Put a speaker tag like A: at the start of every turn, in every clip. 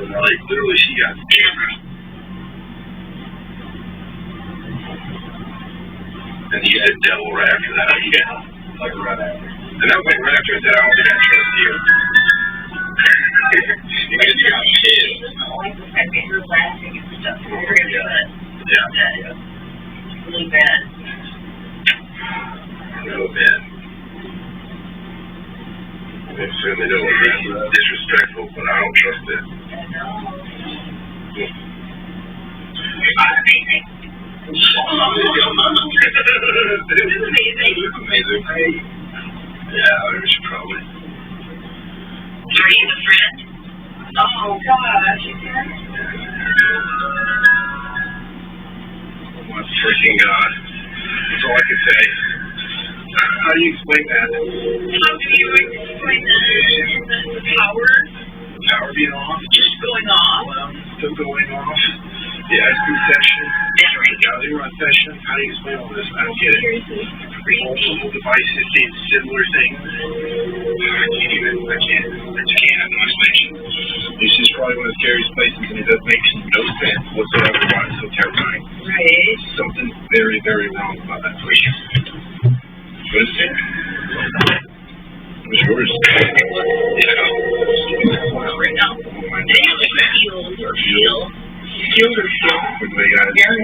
A: Like, literally, she got camera. And he said devil right after that. Yeah. Like right after. And that went right after I said, I don't think I trust you. Because you got kids.
B: I made her laughing and stuff.
A: Yeah.
B: Really bad.
A: Real bad. They certainly don't want to be disrespectful, but I don't trust it.
B: I know.
A: Amazing. Yeah, we should probably.
B: Are you the friend? Oh, gosh.
A: Oh, my freaking God. That's all I can say. How do you explain that?
B: How do you explain that? The power?
A: Power being off?
B: Just going off?
A: Well, still going off. The SD session. The run session. How do you explain all this? I don't get it. Multiple devices saying similar things. I can't have no explanation. This is probably one of the scariest places, and it does make no sense whatsoever why it's so terrifying.
B: Right.
A: Something very, very wrong about that place. What is it? It was yours. Yeah.
B: Right now. Field or field?
A: Anyway, guys,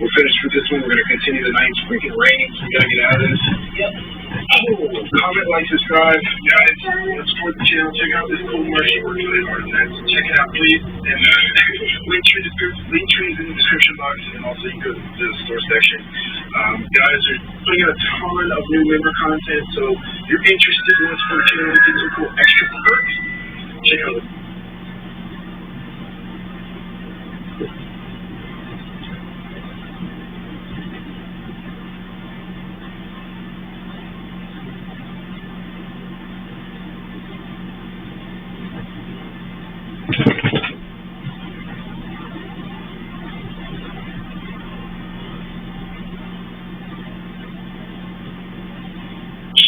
A: we're finished with this one. We're going to continue the night. It's freaking raining, so we got to get out of this.
B: Yep.
A: Oh, comment, like, subscribe. Guys, let's support the channel. Check out this cool merch. She works really hard on that. So check it out, please. And link trees in the description box. And also, you can go to the store section. Guys are putting out a ton of new member content. So if you're interested in this support the channel, get some cool extra perks. Check out the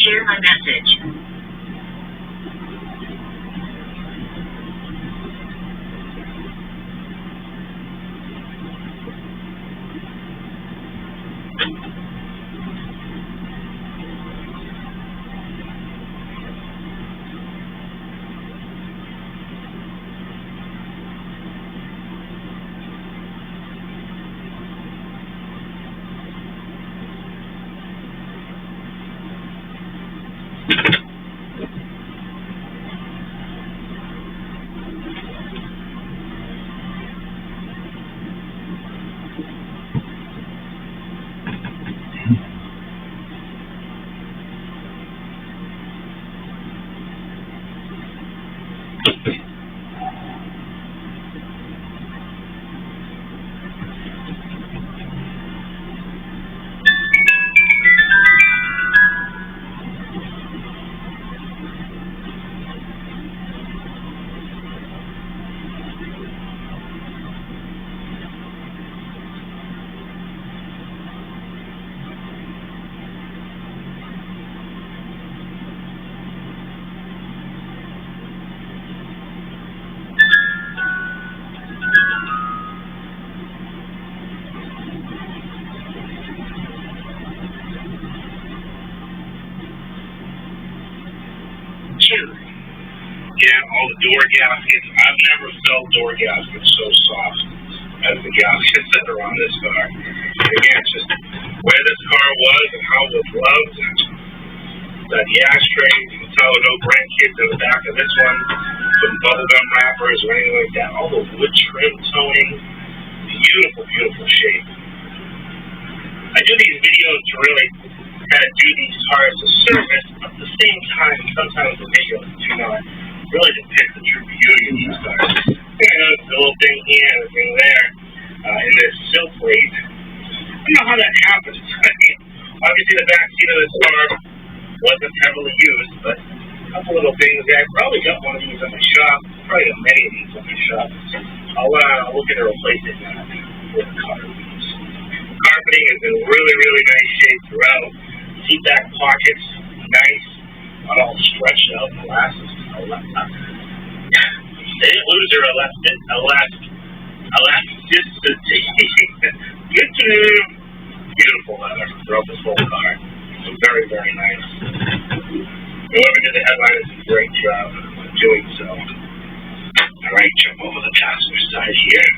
B: Share my message.
A: Yeah, all the door gaskets. I've never felt door gaskets so soft as the gaskets that are on this car. Again, just where this car was and how it was loved. The ashtray, you can tell no grandkids in the back of this one. Some bubblegum wrappers or anything like that. All the wood trim toning. Beautiful, beautiful shape. I do these videos to really kind of do these cars a service, but at the same time, sometimes the videos do not really depict the true beauty of these cars. I think I noticed a little thing here and a thing there in this sill plate. I don't know how that happens. I mean, obviously the back seat of this car wasn't heavily used, but a couple little things there. I probably got one of these in my shop. Probably got many of these in my shop. I'll look into replacing that with a car. Carpeting is in really, really nice shape throughout. Seat back pockets, nice, not all of they didn't lose their elasticity. Good to beautiful leather throughout this whole car. So very, very nice. Whoever did the headline did a great job of doing so. Alright, jump over the passenger side here.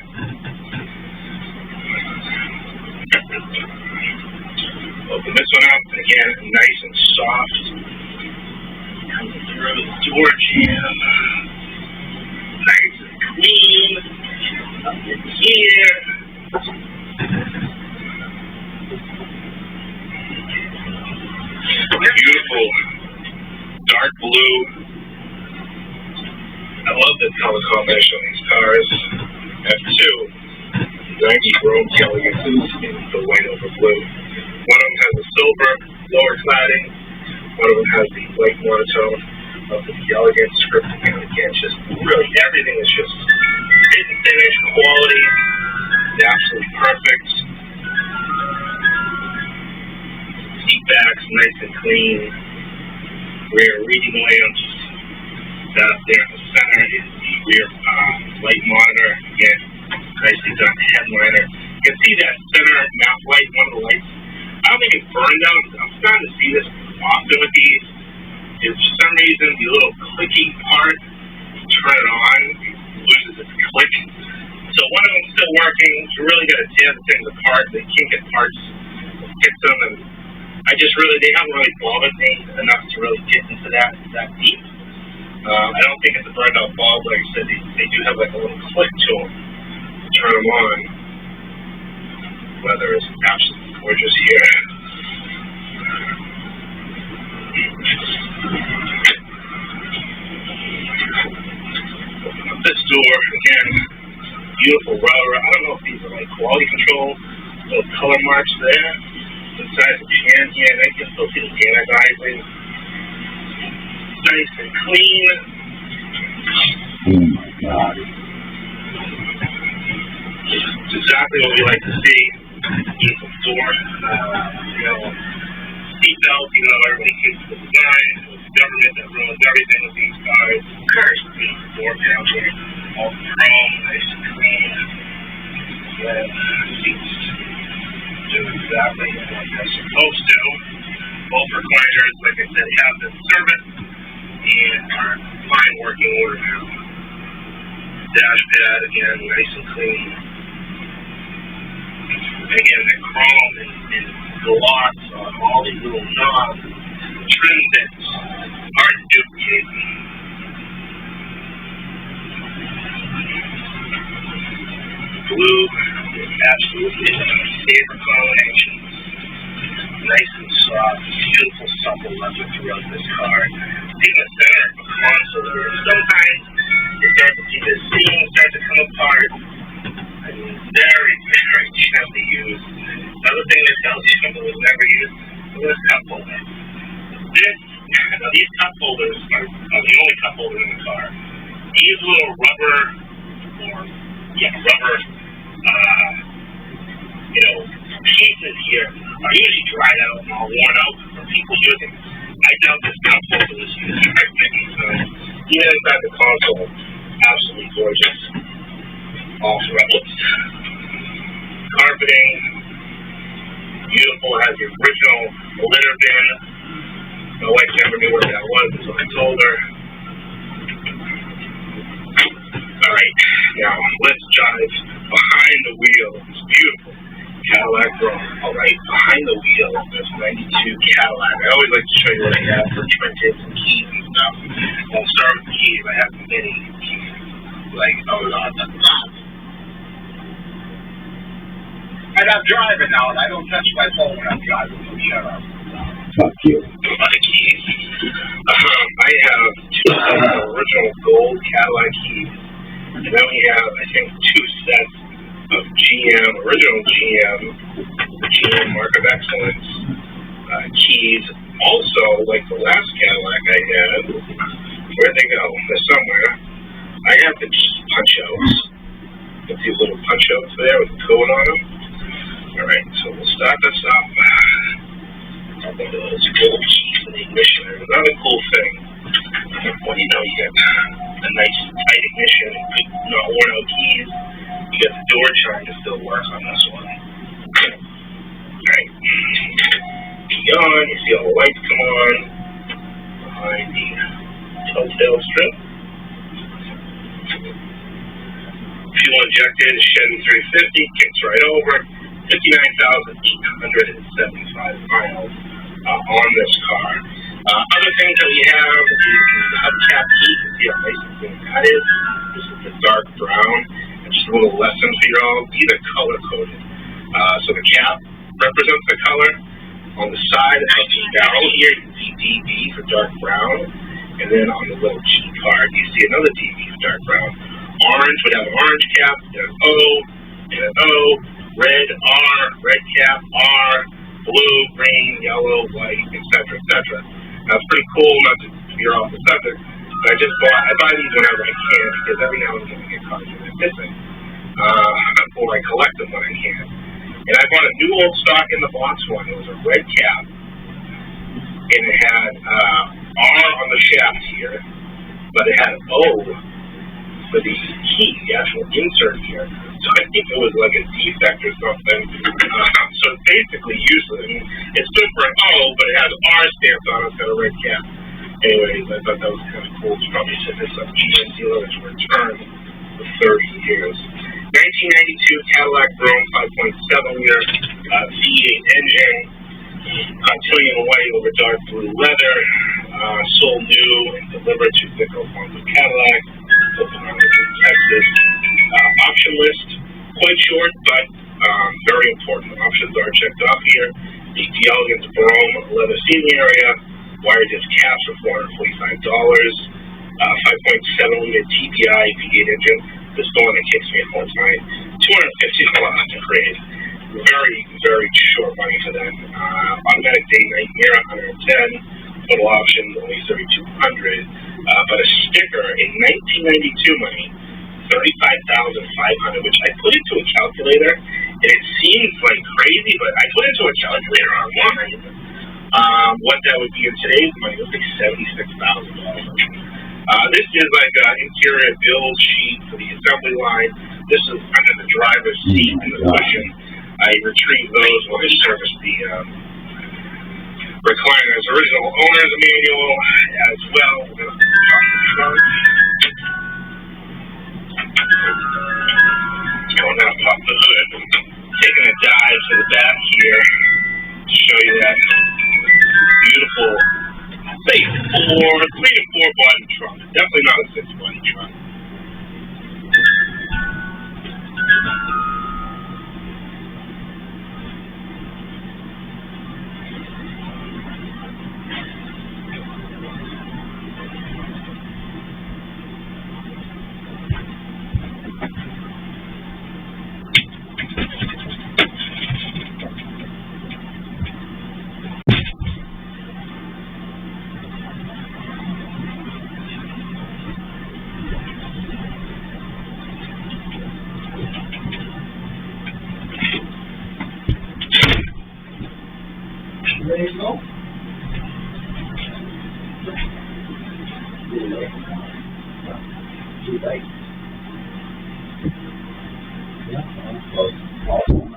A: Open this one up, again, nice and soft. Coming through the door jam. Nice and clean. Up in here. Beautiful dark blue. I love the color combination on these cars. I have two 90 chrome elegances in the white over blue. One of them has a silver lower cladding. One of them has the white monotone of the elegant script. And again, just really everything is just fit and finish, quality, absolutely perfect. Seat backs, nice and clean. Rear reading lamps. That up there in the center is the rear light monitor. Again, nicely done headliner. You can see that center mount light, one of the lights. I don't think it's burned out. I'm starting to see this often with these. Is for some reason the little clicky part, you turn it on, it loses its click. So one of them's still working. You really got to tear the things apart. They can't get parts, fix them, and they haven't really bothered me enough to really get into that deep. I don't think it's a burned out bulb. Like I said, they do have like a little click to them. Turn them on. Weather is absolutely gorgeous here. Open up this door again. Beautiful rubber. I don't know if these are like quality control. Little color marks there. Inside the pan here, and I can still see the anodizing. Nice and clean.
C: Oh my God.
A: It's exactly what we like to see. Beautiful door. Seatbelts, even though everybody hates the design, it's the government that ruins everything with these cars. Cars, beautiful door panel here. All chrome, nice and clean. And seats do exactly what they're supposed to. Both recliners, like I said, have been serviced and are in fine working order now. Dash pad, again, nice and clean. Again, the chrome and gloss on all these little knobs, trim bits, hard to duplicate. Blue is absolutely my favorite combination. Nice and soft, beautiful supple leather throughout this car. See the center of the console here. Sometimes you start to see the seam start to come apart. I mean, very, very gently used. Another thing that tells you something was never used is this cup holder. These cup holders are the only cup holder in the car. These little rubber pieces here are usually dried out and all worn out from people using. I doubt this cup holder was used very many times. Even inside the console, absolutely gorgeous. All throughout. Carpeting, beautiful, has the original litter bin. My wife never knew what that was until I told her. Alright, now let's drive behind the wheel. It's beautiful. Cadillac Brougham. Alright, behind the wheel, there's 92 Cadillac. I always like to show you what I have for trinkets and keys and stuff. I'll start with the keys. I have many keys. Like, on the top. And I'm driving now, and I don't touch my phone when I'm driving, so shut up.
C: Fuck you.
A: My keys. I have two original gold Cadillac keys. And then we have, I think, two sets of original GM Mark of Excellence keys. Also, like the last Cadillac I had, where'd they go? They're somewhere. I have the punch outs. With these little punch outs there with the code on them. Alright, so we'll start this up. One of those gold keys in the ignition. Another cool thing nice tight ignition and good, not worn out keys. You got the door chime to still work on this one. Alright. Key on, you see all the lights come on behind the telltale strip. Fuel injected, Chevy 350, kicks right over. 59,875 miles on this car. Other things that we have is the hubcap key. You can see how nice and thin that is. This is the dark brown. And just a little lesson for you all. These are color coded. So the cap represents the color. On the side of the barrel here, you can see DB for dark brown. And then on the little G card, you see another DB for dark brown. Orange would have an orange cap, and an O, and an O. Red, R, red cap, R, blue, green, yellow, white, etc., etc. Now, it's pretty cool, not to veer off the subject, but I buy these whenever I can, because every now and then I get cars that are missing, or I collect them when I can. And I bought a new old stock in the box one. It was a red cap, and it had R on the shaft here, but it had O for the key, the actual insert here. So I think it was like a defect or something. So it's basically useless. I mean, it stood for an O, but it has R stamped on it. It's got a red cap. Anyways, I thought that was kind of cool. It's probably sent this up GM dealer to return for 30 years. 1992 Cadillac Brougham 5.7 liter V8 engine. Tuning white over dark blue leather. Sold new and delivered to Vico Alfonso Cadillac. Texas. Option list, quite short, but very important. Options are checked off here. The elegant Brougham leather seating area, wire disc caps for $445. 5.7 liter TPI V8 engine. This is the one that kicks me at full time. $250 to create. Very, very short money for them. Automatic day night mirror, 110. Total options only $3,200. But a sticker in 1992 money, $35,500, which I put into a calculator, and it seems like crazy, but I put into a calculator online what that would be in today's money. It was like $76,000. This is like an interior build sheet for the assembly line. This is under the driver's seat and the cushion. I retrieved those when I serviced the recliner's original owner's manual as well. Going out pop the hood, taking a dive to the back here to show you that beautiful, say 3 to 4 body trunk. Definitely not a 6 body trunk.
C: Ready to go? Too late. Yeah, I'm close. Awesome.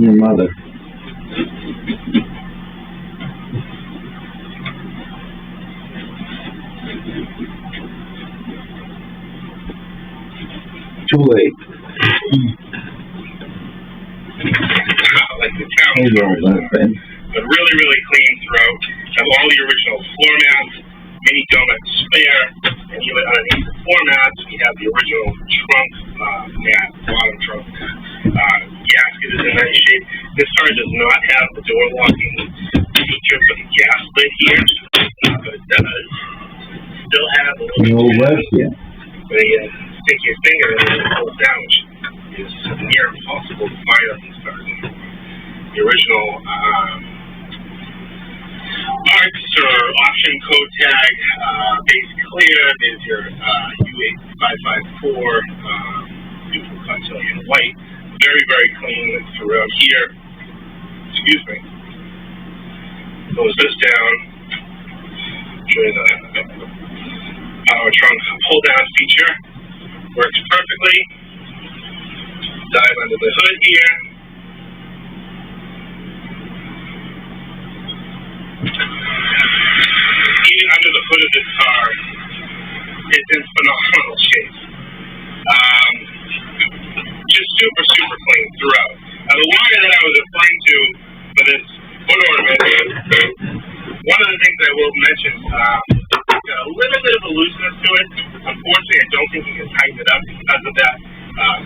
C: Your mother. Too late.
A: Like the town
C: Hey,
A: stores,
C: Ben.
A: but really, really clean throughout. Have all the original floor mats, mini donuts spare, and even underneath the floor mats, we have the original trunk mat, bottom trunk. Gasket is in nice shape. This car does not have the door locking feature for the gas lid here, but it does still have a little bit stick your finger in and pull it down, which is near impossible to find on these cars. The original parts or option code tag, base clear. There's your U8554 beautiful console in white. Very, very clean throughout here. Excuse me. Close this down. Show you the power trunk pull down feature. Works perfectly. Dive under the hood here. Even under the hood of this car, it's in phenomenal shape. Just super, super clean throughout. Now the wire that I was referring to for this hood ornament, one of the things I will mention, it's got a little bit of a looseness to it. Unfortunately, I don't think you can tighten it up because of that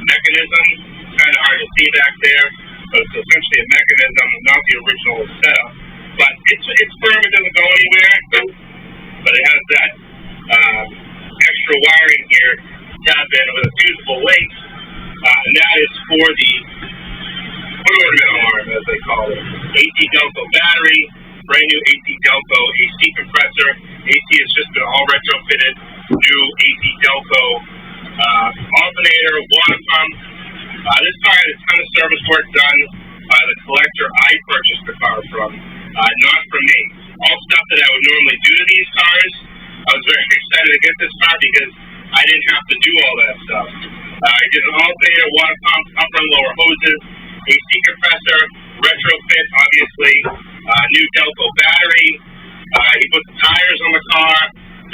A: mechanism. It's kind of hard to see back there, but it's essentially a mechanism, not the original setup. But it's firm, it doesn't go anywhere, but it has that extra wiring here to tap in with a fusible link, and that is for the hood ornament arm, as they call it. AC Delco battery, brand new AC Delco AC compressor. AC has just been all retrofitted, new AC Delco alternator, water pump. This car had a ton of service work done by the collector I purchased the car from, not from me. All stuff that I would normally do to these cars, I was very excited to get this car because I didn't have to do all that stuff. I did an alternator, water pump, upper and lower hoses, AC compressor, retrofit, obviously, new Delco battery. He put the tires on the car,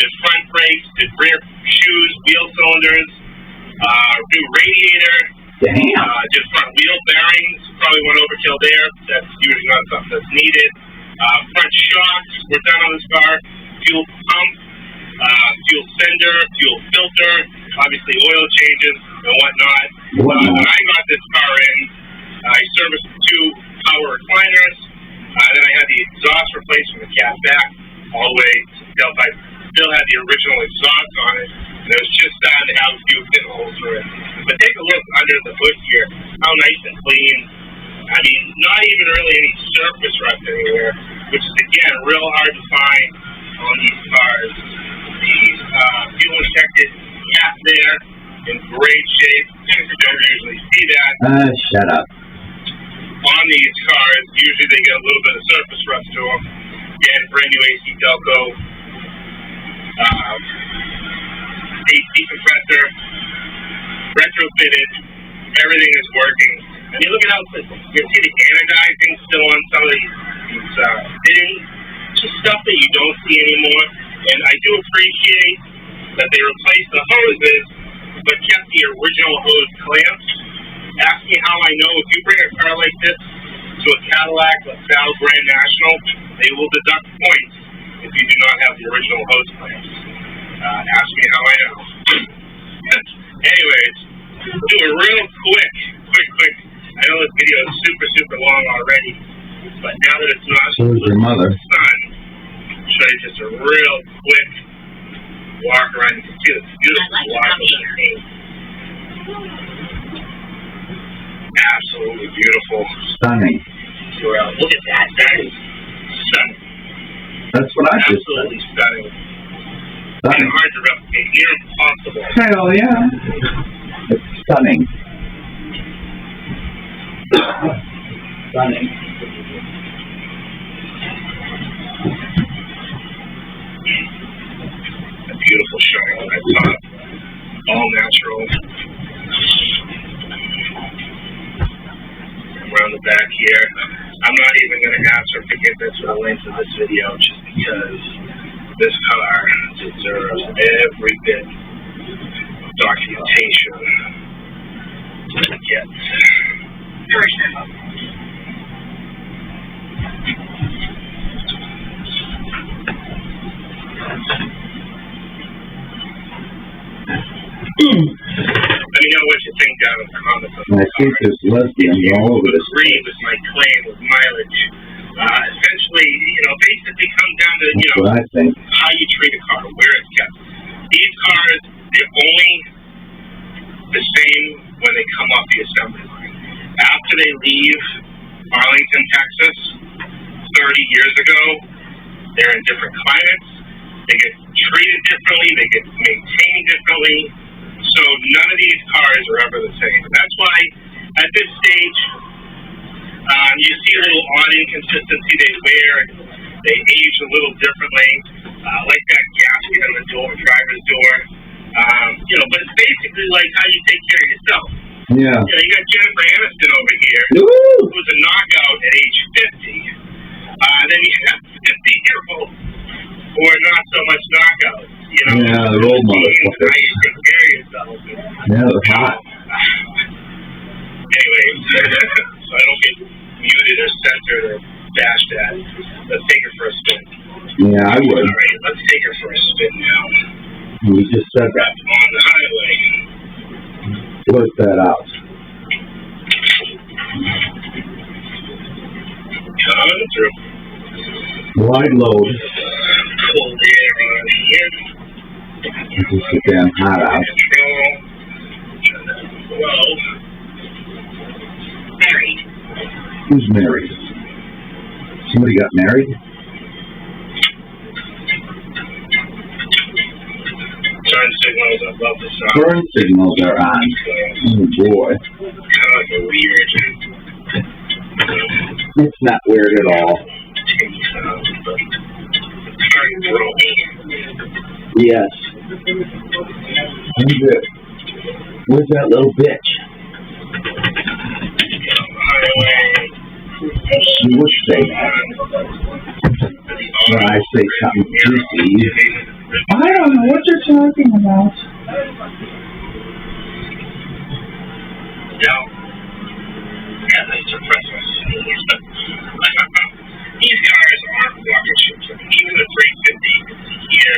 A: did front brakes, did rear shoes, wheel cylinders, new radiator. Did front wheel bearings, probably went overkill there. That's usually not something that's needed. Front shocks were done on this car. Fuel pump, fuel sender, fuel filter, obviously oil changes and whatnot. When I got this car in, I serviced 2 power recliners. Then I had the exhaust replaced from the cab back all the way to the tailpipe. Still had the original exhaust on it, and it was just starting to have a few pinholes through it. But take a look under the hood here, how nice and clean. I mean, not even really any surface rust anywhere, which is, again, real hard to find on these cars. The fuel injected cap there in great shape. You don't usually see that.
C: Shut up.
A: On these cars, usually they get a little bit of surface rust to them. Again, brand new AC Delco. AC compressor, retrofitted, everything is working. And you look at how you can see the anodizing still on some of these fittings, just stuff that you don't see anymore. And I do appreciate that they replaced the hoses, but kept the original hose clamps. Ask me how I know. If you bring a car like this to a Cadillac, LaSalle Grand National, they will deduct points if you do not have the original hose clamps. Ask me how I know. Anyways, do a real quick. I know this video is super, super long already, but now that it's not
C: so is your mother.
A: Sun, I'll show you just a real quick walk around. You can see this beautiful walk of the paint. Absolutely beautiful.
C: Stunning.
A: Look at that. That is stunning.
C: That's what I just said.
A: Absolutely stunning.
C: Stunning.
A: Hard to replicate. Near impossible.
C: Hell yeah. It's stunning. Stunning.
A: A beautiful shine on that top. All natural. Around the back here. I'm not even going to ask for forgiveness for the length of this video just because this car deserves every bit of documentation it gets.
B: For sure.
A: Let me know what you think down in the comments.
C: I think there's lesbians all over this.
A: Agree with my claim with mileage. Essentially, basically comes down to,
C: That's what I think.
A: how you treat a car, where it's kept. These cars, they're only the same when they come off the assembly line. After they leave Arlington, Texas, 30 years ago, they're in different climates. They get treated differently. They get maintained differently. So none of these cars are ever the same. That's why at this stage, you see a little odd inconsistency. They wear, they age a little differently, like that gasket on the driver's door. But it's basically like how you take care of yourself.
C: Yeah.
A: You got Jennifer Aniston over here,
C: Woo!
A: who was a knockout at age 50. Then you have 50-year-olds who are not so much knockouts.
C: Yeah, they're old motherfuckers.
A: How you take care of yourself.
C: Yeah, they're hot.
A: Anyways, so I don't get muted or censored or bashed at. Let's take her for a spin.
C: Yeah, I would.
A: All right, let's take her for a spin now.
C: We just said that.
A: On the highway.
C: Work that out.
A: Coming through.
C: Wide load.
A: Cold air on here.
C: It's just so damn hot out.
A: Control. 12. Married.
C: Who's married? Somebody got married?
A: Turn signals, I love the sound.
C: Turn signals are on. Oh boy.
A: Kind of weird.
C: It's not weird at all.
A: Turn broken.
C: Yes. Where's that little bitch?
A: Highway.
C: She would say that. When I say something juicy.
D: I don't know what you're talking about.
A: Yeah, that's a Preface. These cars aren't rocket ships. Even the 350 here,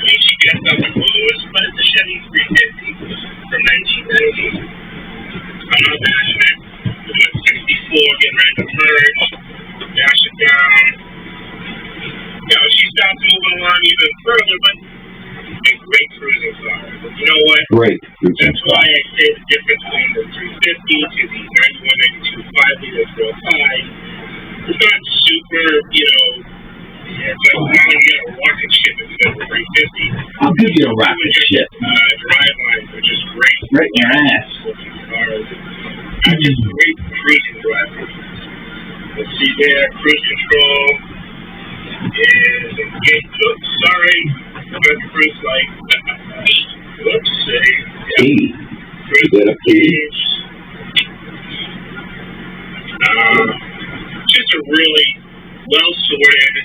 A: she gets up and moves, but it's a Chevy 350 from 1990. I'm not bashing it. We're doing 64, getting ready to merge, dash it down. She starts moving along even further, but a great cruising car. But you know what?
C: Great.
A: That's why I say the difference between the 350 to the 91, 92, 5-liter 4.5. It's not super, it's like now you get a rocket ship instead of a 350.
C: I'll give you a rocket ship.
A: Drive lines are just great.
C: Right in your ass.
A: Not just great cruising drivers. Let's see there, cruise control is engaged. Oops, sorry. Good cruise light. Oops,
C: Hey.
A: cruise
C: Get a
A: gauge. Just a really well-sorted,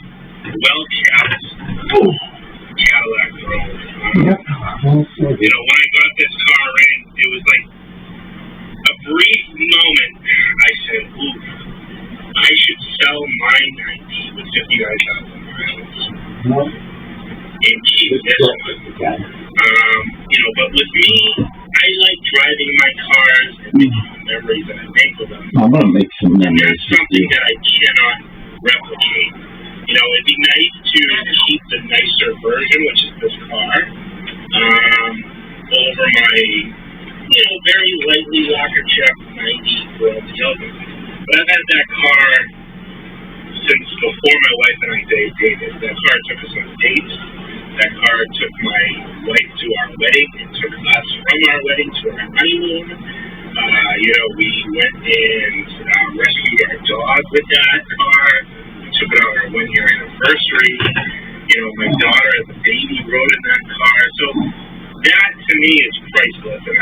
A: well-kept Cadillac Road.
C: Yep.
A: When I got this car in, it was like a brief moment. I said, ooh, I should sell my 90 with 59,000 miles and keep this one. But with me, I like driving my cars and making the memories that I make with them.
C: I'm going to make some
A: And
C: memories.
A: that's something that I cannot replicate. It'd be nice to keep the nicer version, which is this car, over my, very lightly locker check 90 for all the other. But I've had that car since before my wife and I dated. That car took us on dates. That car took my wife to our wedding. It took us from our wedding to our honeymoon. We went and rescued our dog with that car. We took it on our 1-year anniversary. My daughter as a baby rode in that car. So that to me is priceless. And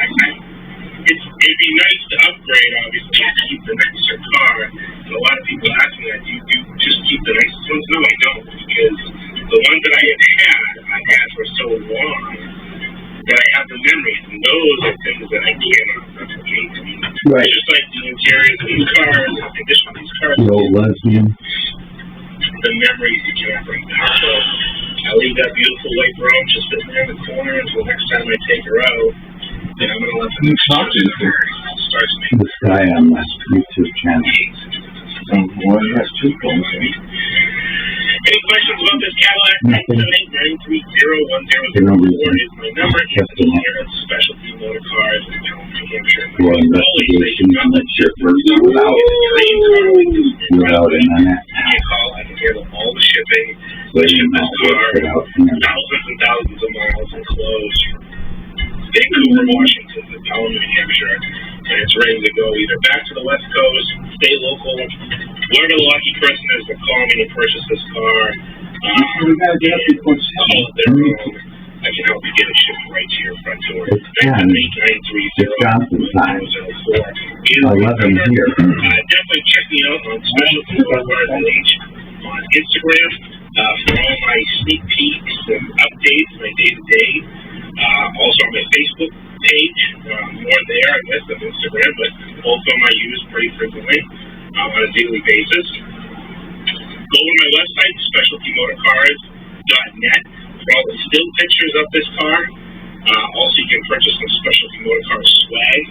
A: it'd be nice to upgrade, obviously, and keep the nicer car. And a lot of people ask me that, do you just keep the nicest ones? No, I don't, because the ones that I had for so long that I have the memories, and those are things that I cannot replicate.
C: Right.
A: Just like the interiors of these cars, and the condition of these cars.
C: The old lesbian.
A: The memories you can't bring back. So I leave that beautiful white brown just sitting there in the corner until next time I take her out. And I'm going to let them
C: talk to this guy on my YouTube channel.
E: Some boy has two phones.
A: Any questions about this Cadillac? 978-930-1004 is my number. It's here at Specialty Motor Cars in Pelham, New Hampshire.
C: For investigations and the shippers without internet.
A: Give me a call. I can handle all the shipping. I ship this car thousands and thousands of miles and close. Vancouver, Washington, to Pelham, New Hampshire, and it's ready to go either back to the West Coast, stay local, whoever the lucky person is to call me to purchase this car.
E: We gotta get up before
A: their own. I can help you get it shipped right to your front door.
C: It's 10. It's Johnson time. 11 here.
A: Definitely check me out on Specialty Motor Cars page on Instagram for all my sneak peeks and updates, my day-to-day. Also on my Facebook page, more there, I guess, than Instagram, but both of them I use pretty frequently on a daily basis. Go to my website, specialtymotorcars.net, for all the still pictures of this car. Also, you can purchase some Specialty Motor Cars swag,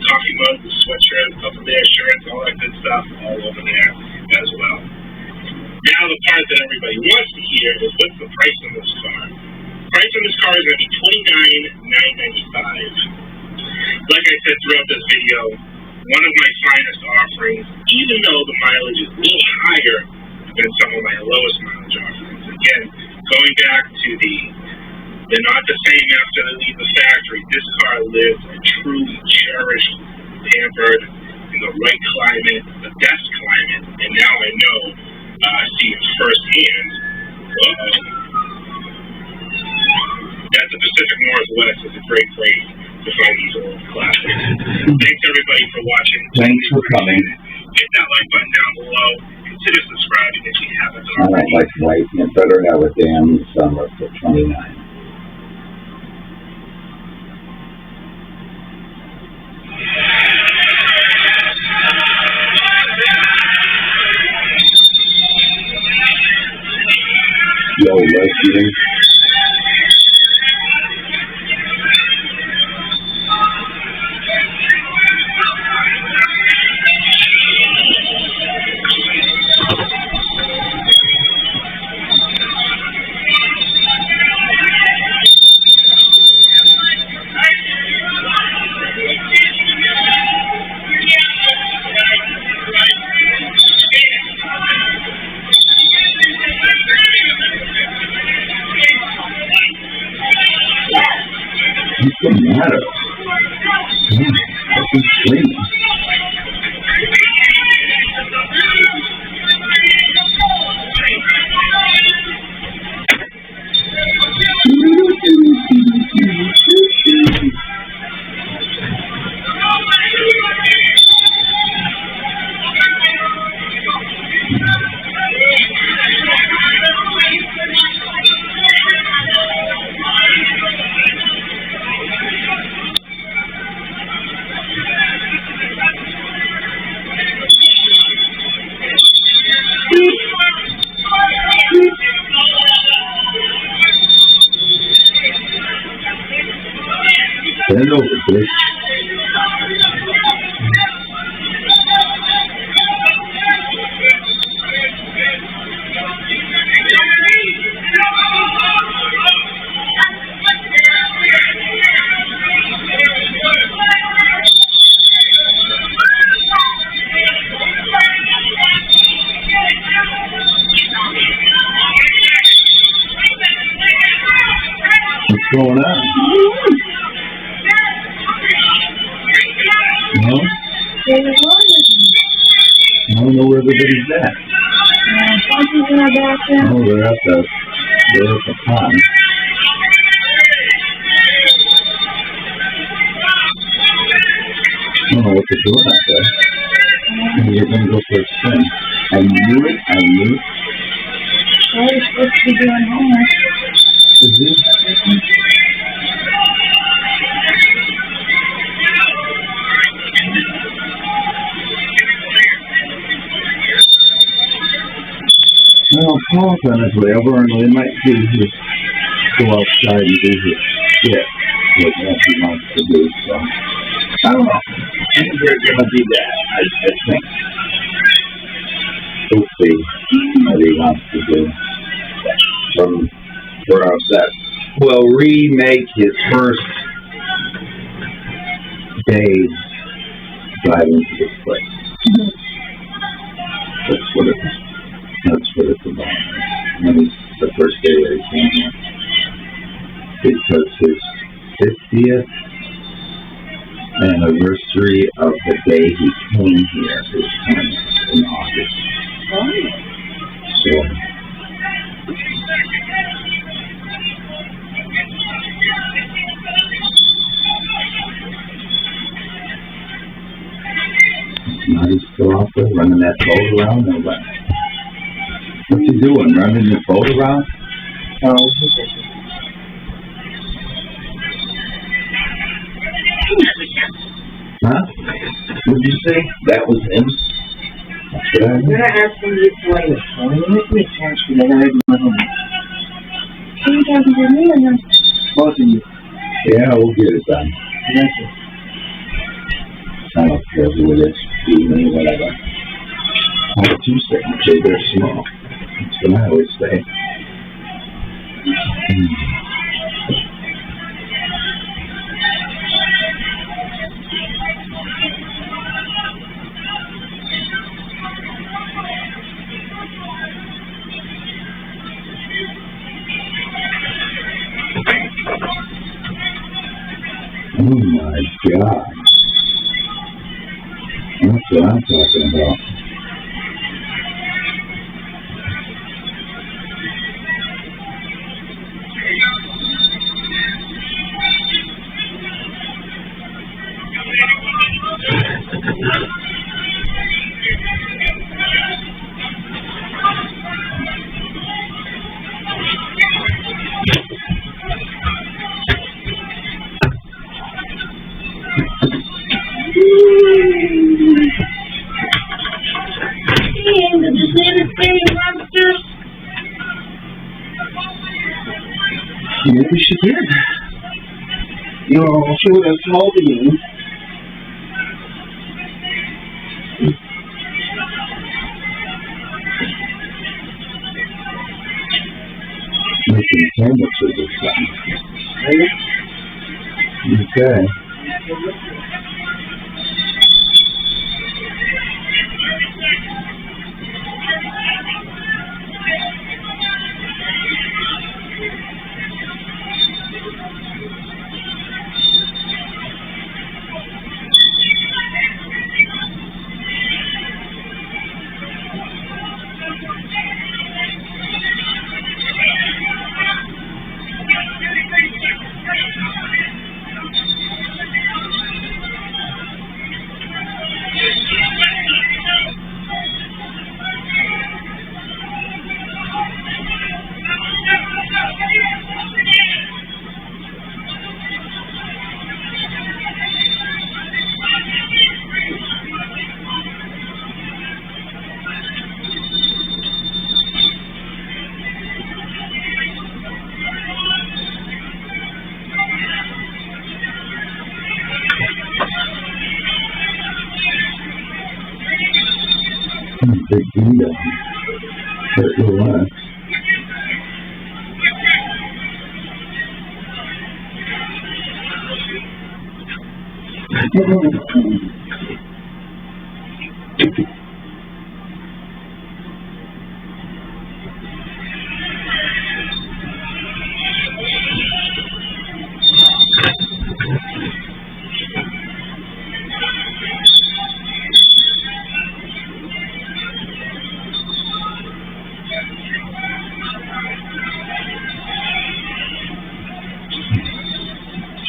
A: coffee mugs, the sweatshirt, up there, shirts, all that good stuff, all over there as well. Now, the part that everybody wants to hear is what's the price on this car? Price on this car is going to be $29,995. Like I said throughout this video, one of my finest offerings, even though the mileage is a little higher than some of my lowest mileage offerings. Again, going back to they're not the same after they leave the factory. This car lives a truly cherished, pampered, in the right climate, the best climate, and now I know, see it firsthand. That the Pacific Northwest is a great place to find these old classics. Thanks everybody for watching.
C: Thanks for coming.
A: Hit that like button down below. Consider subscribing if you haven't
C: I don't
A: already.
C: like white. You better have a damn summer for 29. Yo, lesbian. What's the matter? What's screaming? Bend over, bitch. What's going on? No? I don't know where everybody's at. Oh, they're at the pond. don't know what to do about that. You're going to go for a spin. I knew it.
D: Well, you're supposed to be doing homework.
C: Is it? Well, Paul's on his way over, and we might go outside and do his shit. What he wants to do, so. I don't know. I think we're going to do that, I think. We'll see what he wants to do. For us, that will remake his first days driving to this place. Mm-hmm. That's what it's about. And it's the first day that he came here. Because his 50th anniversary of the day he came here is in August.
D: Oh.
C: So, now he's still out there running that boat around or what? What's he doing? Running the boat around? Huh? What'd you say? That was him? That's what I
E: I'm going to ask him to explain it. So let me catch you. Then I do my homework.
D: Are you talking to me or not?
E: Both of you.
C: Yeah, we'll get it done.
E: Thank you.
C: I don't care who it is, evening, whatever. Oh, Tuesday, actually, they're small. That's what I always say. Oh my God. That's what I'm talking about. Maybe she did.
E: You know, she would have told me.
C: Making sandwiches or something. Okay. Big deal. But it was.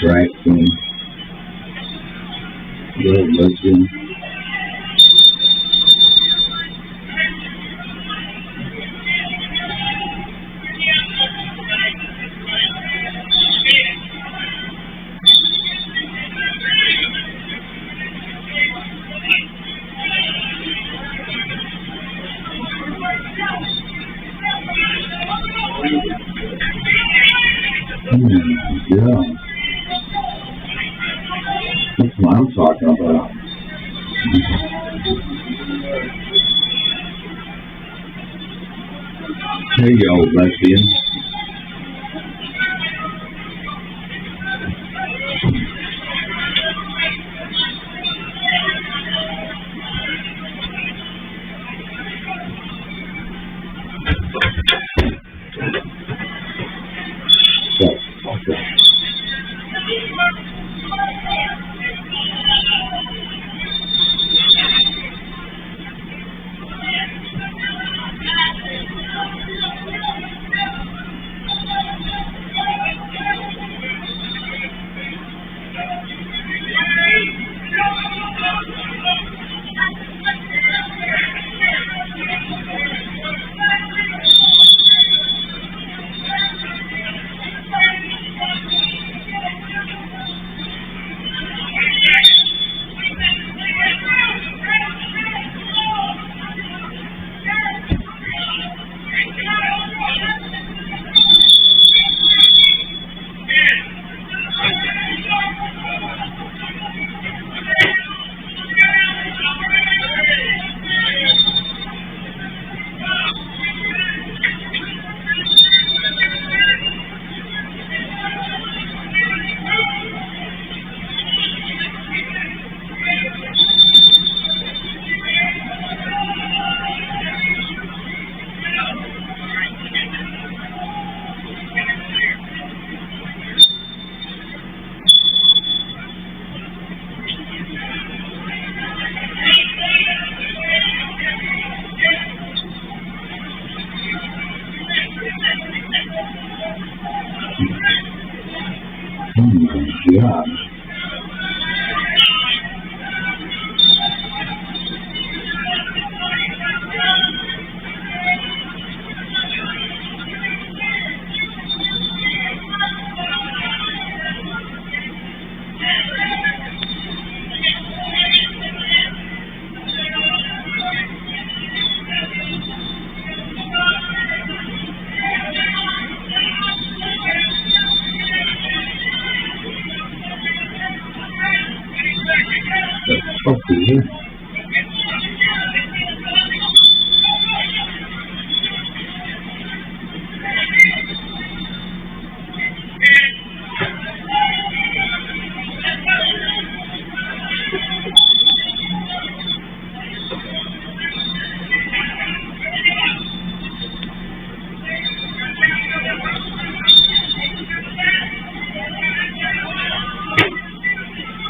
C: Right. The gay, lesbian. Yeah. That's what I'm talking about. There you go, lesbian. Yeah. Okay.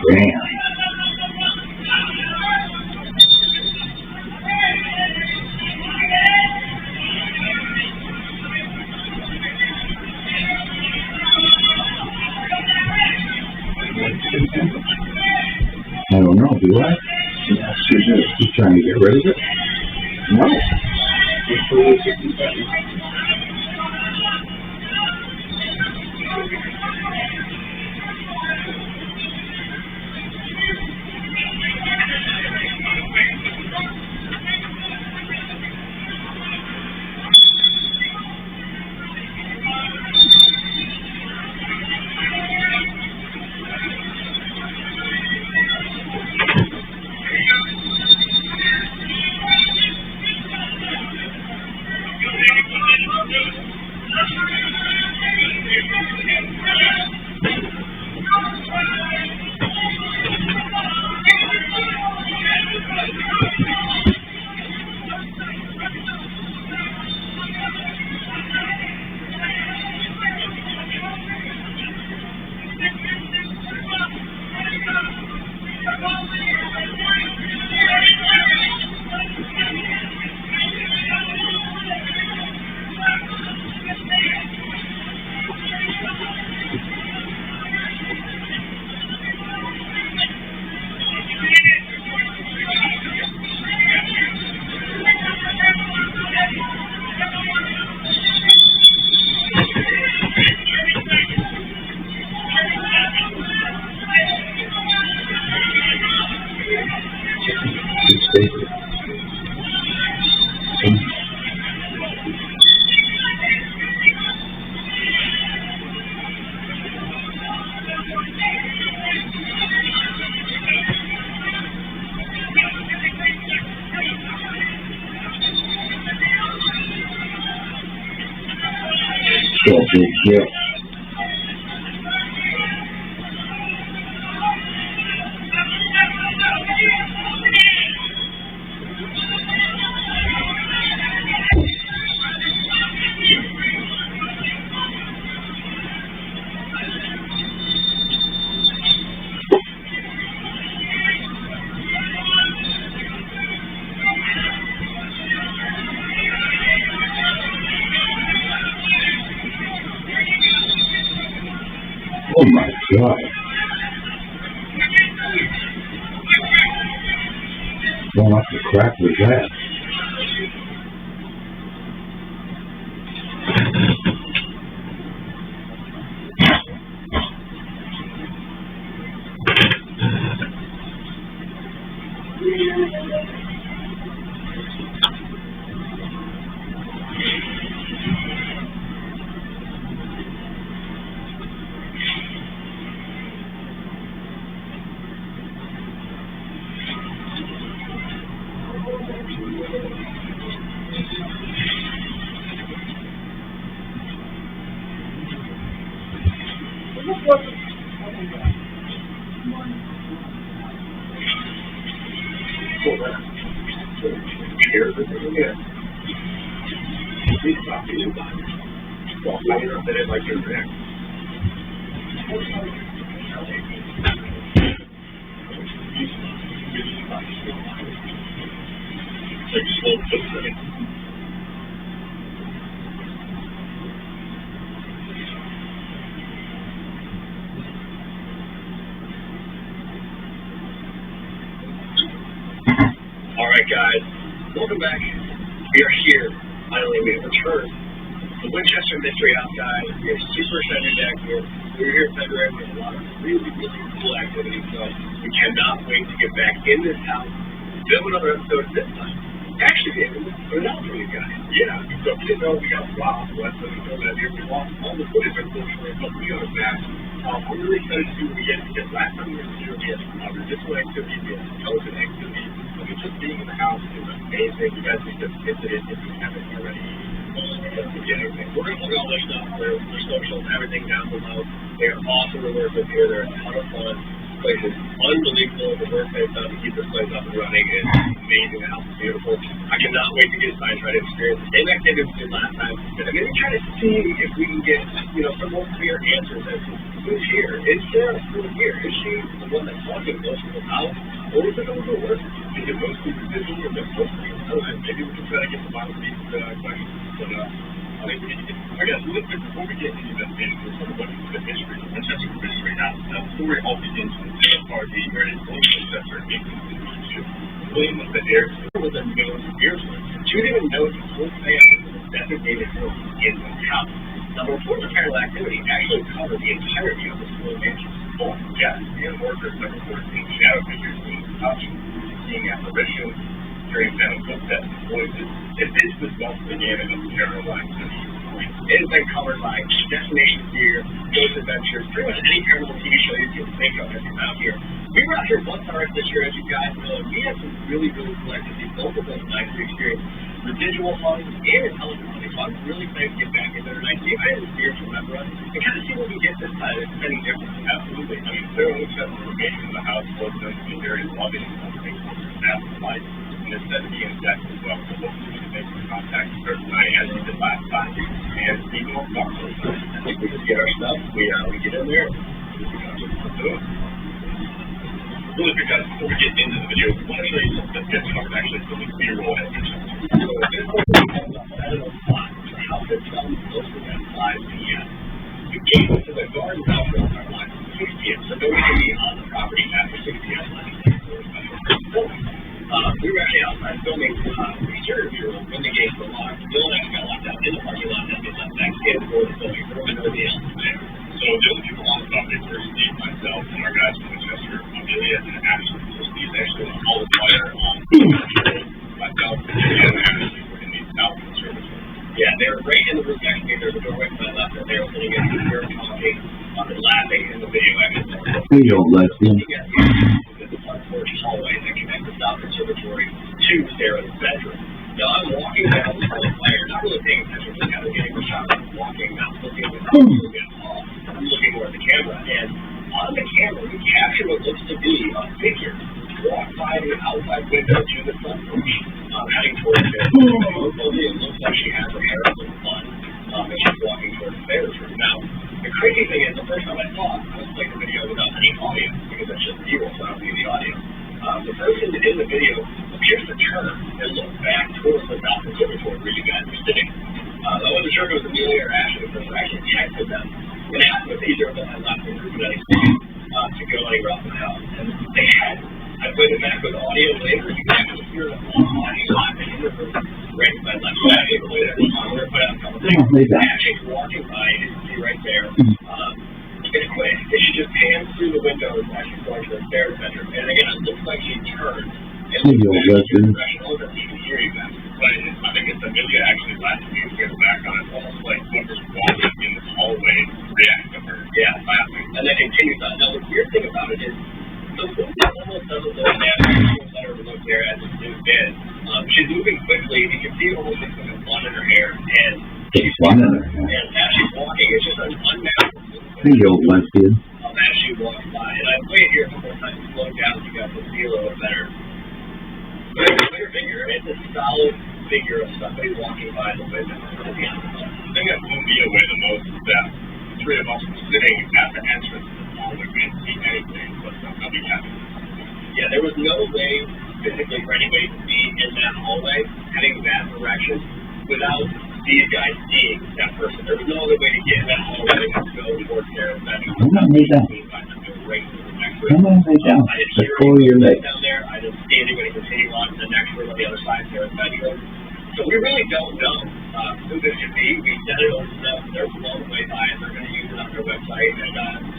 C: Damn. I don't know, do I?
E: Yes, you do.
C: You trying to get rid of it?
E: No. It's only 50 seconds.
C: favorite. So big deal. Oh my God. What the crap was that?
F: Alright guys, welcome back. We are here. Finally, we have returned. The Winchester Mystery House guys. We are super excited back here. We were here in February with a lot of really, really cool activities, so we cannot wait to get back in this house, film another episode this time. Actually, David, put it out for you guys. Yeah, so if you didn't know, we got wow, that's what we filmed out here. We lost all the footage, unfortunately, but we got it back. I'm really excited to see what we get, because last time we were here, we had residual activity, we had intelligent activity. I mean, just being in the house is amazing. You guys need to visit it if you haven't already. We're going to put all their stuff, their socials, everything down below. They are awesome to work with here. They're a ton of fun. This place is unbelievable. The work they've done to keep this place up and running is amazing. The house is beautiful. I cannot wait to get inside and try to experience the same activity we did last time. And I'm going to try to see if we can get, some more clear answers as to who's here. Is Sarah still here? Is she the one that's talking most of the house? Or is it a little worse? Is it mostly residual? Is it mostly intelligent? Maybe we can try to get the bottom of these questions. But I think we need to get a little bit before we get into the investigation. We're sort of looking for the history of the Winchester Mystery House. Now, the story all begins with the party ready to William Winchester in 1862. William was the heir to was a known spiritualist. She didn't even know the whole family was a designated room in the house. Now, the reports of paranormal activity actually covered the entirety of the school mansion. Both guests and workers have reported seeing shadow figures, seeing touching, seeing apparitions, hearing phantom footsteps and voices. And this was once the gamut of paranormal activity. It has been covered by Destination Fear, Ghost Adventures, pretty much any paranormal TV show you can think of has come out here. We were out here once already this year, as you guys know, and we had some really, really cool activities. Both of those nights we experienced residual hauntings and intelligent hauntings. So I'm really excited to get back in there tonight, see if I have the spirits remember us, and kind of see what we get this time. It's any different. Absolutely. I mean, clearly we've got some information in the house, both of them to be very loving and something for past life. And it's said to be in depth as well. So hopefully we can make some contact with her tonight, as we did last time, and see more about her. I think we just get our stuff, we get in there, and we can just do it. Really quick, guys, before we get into the video, we want to show you something that gets covered actually from the B-roll as mentioned. So this one is called the 705. The house itself is posted at 5 p.m. The gate to the garden house is at 6 p.m. So nobody can be on the property after 6 p.m. We were actually outside filming the exterior view when the gates were locked. The building actually got locked out in the parking lot and they left back in for the filming room and nobody else was there. So the only people on the property were Steve, myself, and our guys from Winchester, Amelia, and Ashley. So Steve's actually on all the fire
C: Hey, old lesbian.
F: The front porch hallway that connects the south conservatory to Sarah's bedroom. Now I'm walking down the fire, not really paying attention, just kind of getting the shot. I'm walking, not looking at I'm looking more at the camera, and on the camera we capture what looks to be a figure walk by the outside window to the front porch, heading towards it. It looks like she has her hair a little fun, and she's walking towards the bedroom. Now, the crazy thing is, the first time I saw it, I was playing the video without any audio, because it's just B-roll, so I don't need the audio. The person in the video appears to turn and look back towards the south conservatory where you guys were sitting. I wasn't sure if it was Amelia or Ashley, because I actually texted them and asked if either of them had left the group at any point to go anywhere else in the house. And they hadn't. I played it back with audio later, you can actually hear the audio laughing in the room right by left side. We're going to put out a couple things. She's walking by, you can see right there. It's quick. She just pans through the windows as she's going to the stairs bedroom. And again, it looks like she turns. And looks back in the direction over. You can hear you guys.
A: But I think it's Amelia actually last week gets back on. It's almost like whoever's walking in this hallway reacts to her.
F: Yeah, laughing. And then continues on. Now, the weird thing about it is, the window almost doesn't look natural. She looks let her look there as it zoomed in. She's moving quickly. You can see almost like some blood in her hair. And she's
C: fun in her hair.
F: And as she's walking, it's just an unnatural movement.
C: Hey, old lesbian.
F: As she walks by. And I play it here a couple of times, slow down so you guys can see a little bit better. But it's a clear figure. It's a solid figure of somebody walking by the window at the end of the month.
A: The thing that blew me away the most is that the three of us were sitting at the entrance of the hallway. We didn't see anything, but something happened.
F: Yeah, there was no way physically for anybody to be in that hallway heading that direction without these guys seeing that person. There was no other way to get in that hallway to go towards Sarah's bedroom.
C: Come on, lay down. Come on, lay down.
F: I didn't hear anybody down there. I didn't see anybody continue on to the next room on the other side of Sarah's bedroom. So we really don't know who this could be. We sent it over to them. They're blown away by it. They're going to use it on their website and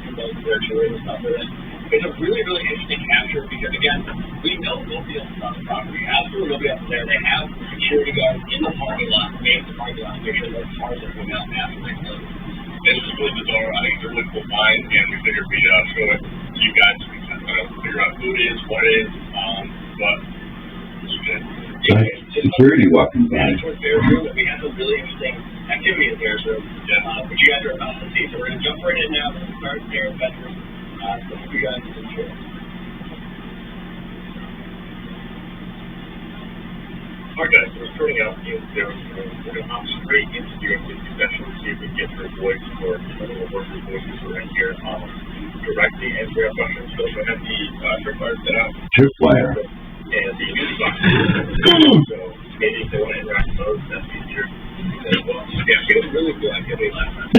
F: do those their tours and stuff with it. It's a really, really interesting capture because, again, we know nobody else is on the property. Absolutely nobody else is there. They have security guards in the parking lot, man the parking lot, make sure those cars are going out after they close.
A: This is really bizarre. I think it's a really cool find, and we figured we'd show it to you guys so we can figure out who it is, what it is, but it's good.
C: Security walking by.
F: Towards Bear's room, and we have some really interesting activity in Bear's room, which you guys are about to see. So we're going to jump right in now and start Bear's bedroom. So hope you guys enjoy.
A: Alright guys, so we're starting out in Sarah's room. We're going to hop straight into the exorcist session to see if we can get her voice or one of the worker voices right here directly answer our questions. So I have the tripwire set out.
C: Tripwire.
A: And the music box. So maybe if they want to interact with those, that's easier as well. Yeah, we had a really cool activity last time.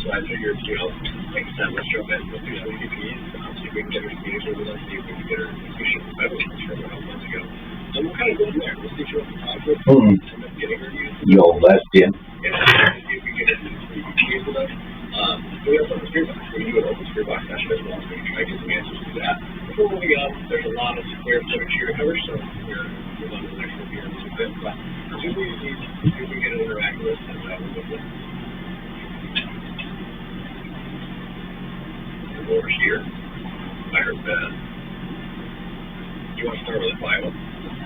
A: So I figured, like I said, let's jump in. Let's do some EVPs. See if we can get her to communicate with us. See if we can get her intuition better than she was a couple months ago. So we'll kind of go from there. We'll see what we can talk with. End up getting her to use.
C: Yo, lesbian.
A: And see if we can get her to EVPs with us. So we have some spirit box. We can do an open spirit box session as well. So we can try to get some answers to that. Before moving on, there's a lot of square footage here to cover, so we're on to the next one here in a bit. But as soon as we get an interact with us, and we'll go with it. Over here, by her bed. You want to start with the Bible?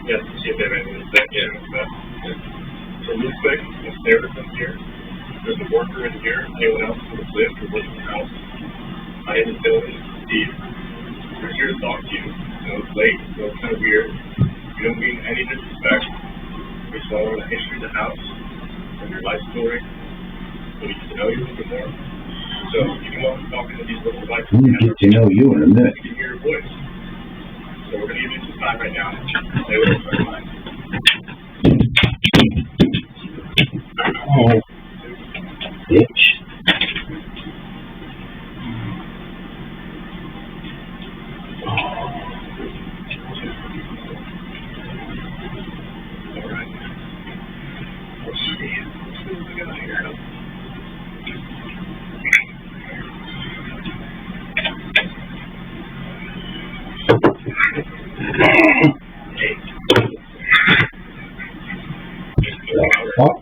A: Yes, see if they have anything to say. Yeah. So real quick, if Sarah's in here, there's a worker in here, anyone else who lives or works in the house. My name is Dylan, Steve. We're here to talk to you. It's late, so it's kind of weird. We don't mean any disrespect. We just want to learn the history of the house and your life story, so we get to know you a little bit more. So you can walk and talk into these little devices.
C: We'll get to know you in a minute.
A: You can hear your voice. So we're going to give you some time right now. Stay with us for a time.
C: Oh, bitch.
A: Alright. Let's see. Let's see what we got here.
C: Fuck.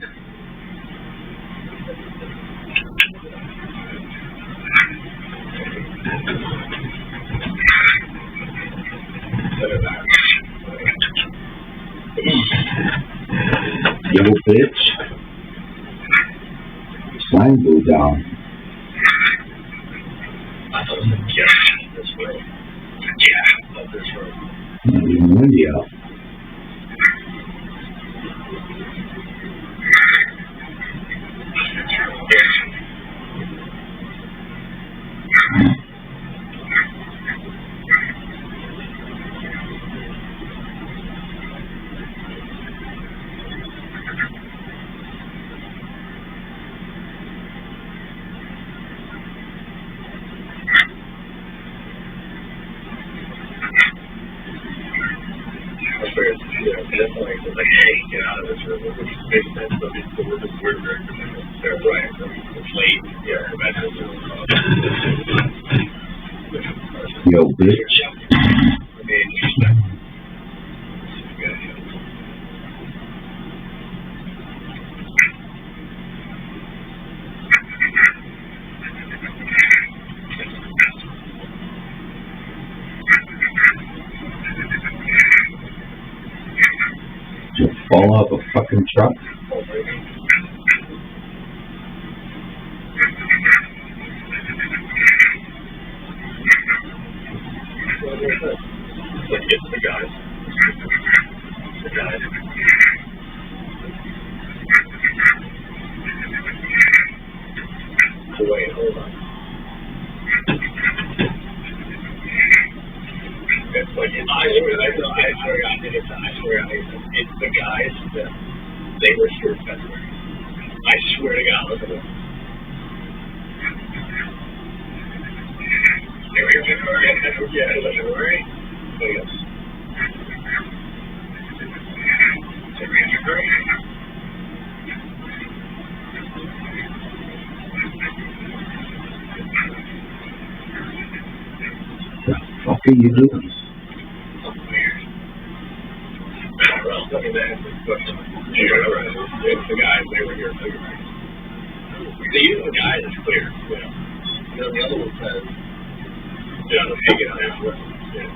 C: little bitch. Sign blew down.
F: I thought it was like, this way. Yeah, up this road.
C: Not even windy out.
F: Like, hey, get out of this room. Which makes sense, but we're just weird. They're right. It's late. Yeah, the bedroom.
C: Yo, bitch.
F: I mean,
C: Did you fall off a fucking truck?
F: It's the guys. The guys. Wait, hold on. It's like, I swear, it's the guys that they were here in February. I swear to God, look at them. They were here in February. Yeah, it was February. So, yes. They were here in February.
C: What the fuck are you doing?
F: Well, look at that. It's the guys, they were here in February. The usual guy is clear, you know. You know, the other one says, you know, hey, get out of here. Yeah.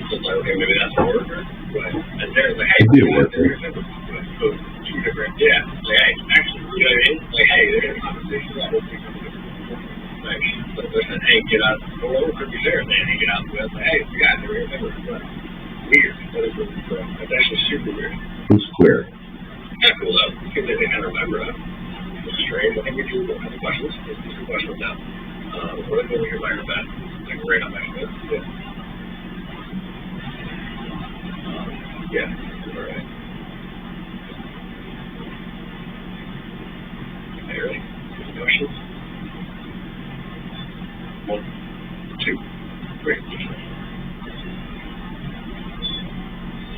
F: So it's like, okay, maybe that's a worker. Right. And there's like, hey,
C: Could be a worker.
F: So two different, yeah. Like, hey, actually, you know what I mean? Like, hey, there's a conversation that will be something different. Like, so they're saying, hey, get out. Well, it could be fair, man. Hey, get out. Well, like, hey, it's the guys, they were here in February. Weird. That is really cool. That's actually super weird.
C: Who's queer?
F: Kind of cool though, because they kind of remember it. It's strange. I think we do have questions. There's some questions now. What if we hear by your bed? Like right on my bed. Yeah. All right. Hey, ready? Any questions? 1, 2, 3.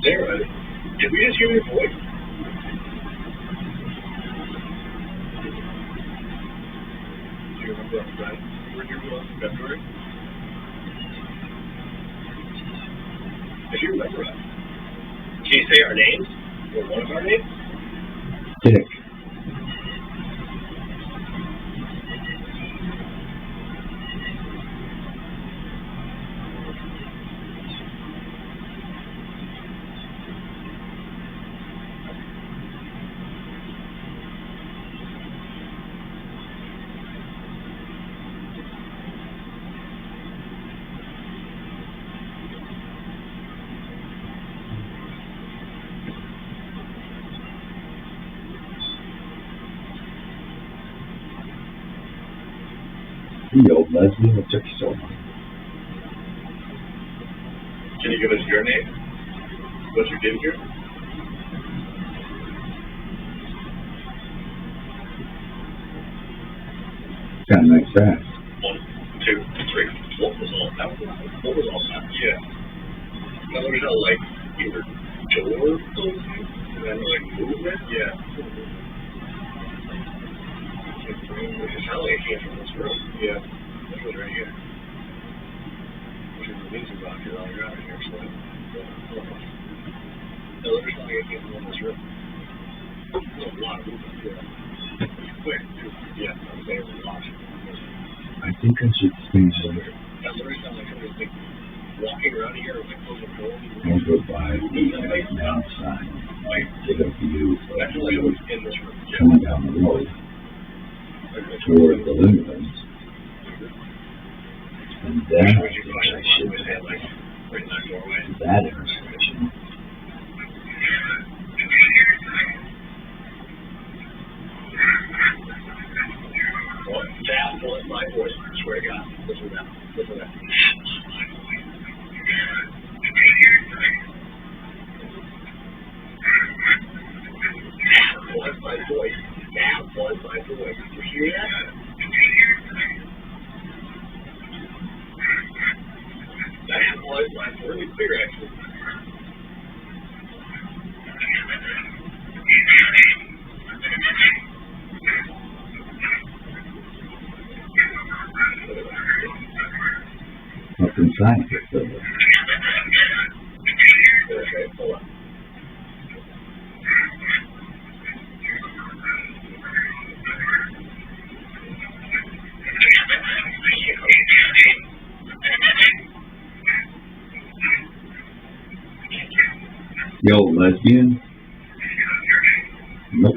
F: Sarah, did we just hear your voice? Do you remember that time? Where you were in February? If you remember that. Can you say our names? Or one of our names?
C: Dick. Yo, Leslie, what took you so long?
F: Can you give us your name? What you did here?
C: Got a nice ass.
F: 1, 2, 3. What was all that? What was all that? Yeah. Now there's no like either door closing and then like movement. Yeah. It's not like it came from this room. Yeah. This was right here. Which is the music box here all around here, so no, there's not like it came from this room. There's a lot of movement. Yeah. It's quick too. Yeah, I'm saying it's a lot.
C: I think I should squeeze over.
F: That's the reason I'm like, I think walking around here with closing doors.
C: Don't go by the right now sign. Get a view
F: I feel like I was in this room.
C: coming down the road toward the luminance. And then I should have
F: like right in that doorway.
C: that intersection.
F: Well, that was my voice. I swear to God. Listen to that. Listen to that. That was my voice. That was my voice. Did you hear that? That was my voice. Really clear, actually.
C: Up inside the building.
F: Okay, hold on.
C: Yo, lesbian? Nope.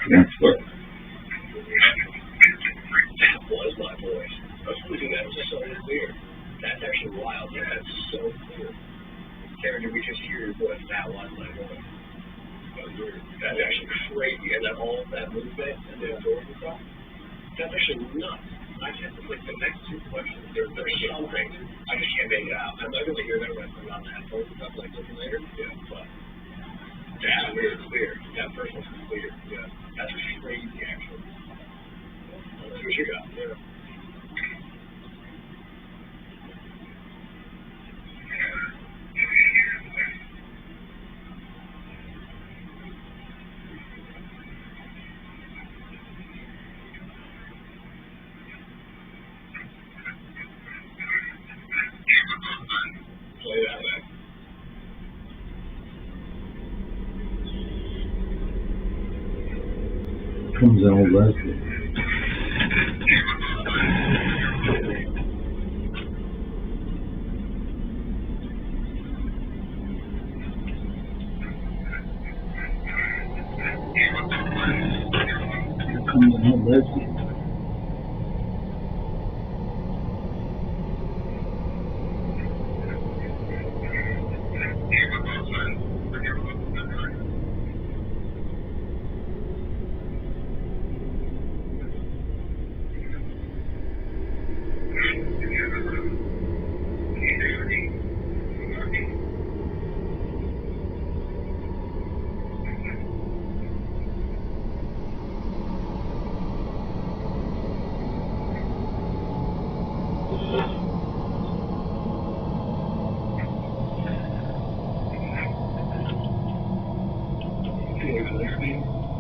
C: Transfer.
F: That was my voice. I was losing that. It was just so weird. That's actually wild. Yeah, that's so clear. Karen, did we just hear your voice? That was my voice. That was weird. That's actually crazy. And that all that movement and the doors and stuff, that's actually nuts. I can't like the next two questions. They're so crazy. I just can't make it out. I'm not gonna hear them when I'm on the headphones and stuff like listen later. Yeah, but that weird is clear. That first one's clear. Yeah. That's crazy actually. Let's see what you got. Yeah. Play that back.
C: Comes an old lesbian. Here comes an old lesbian.
F: Feeling lesbian?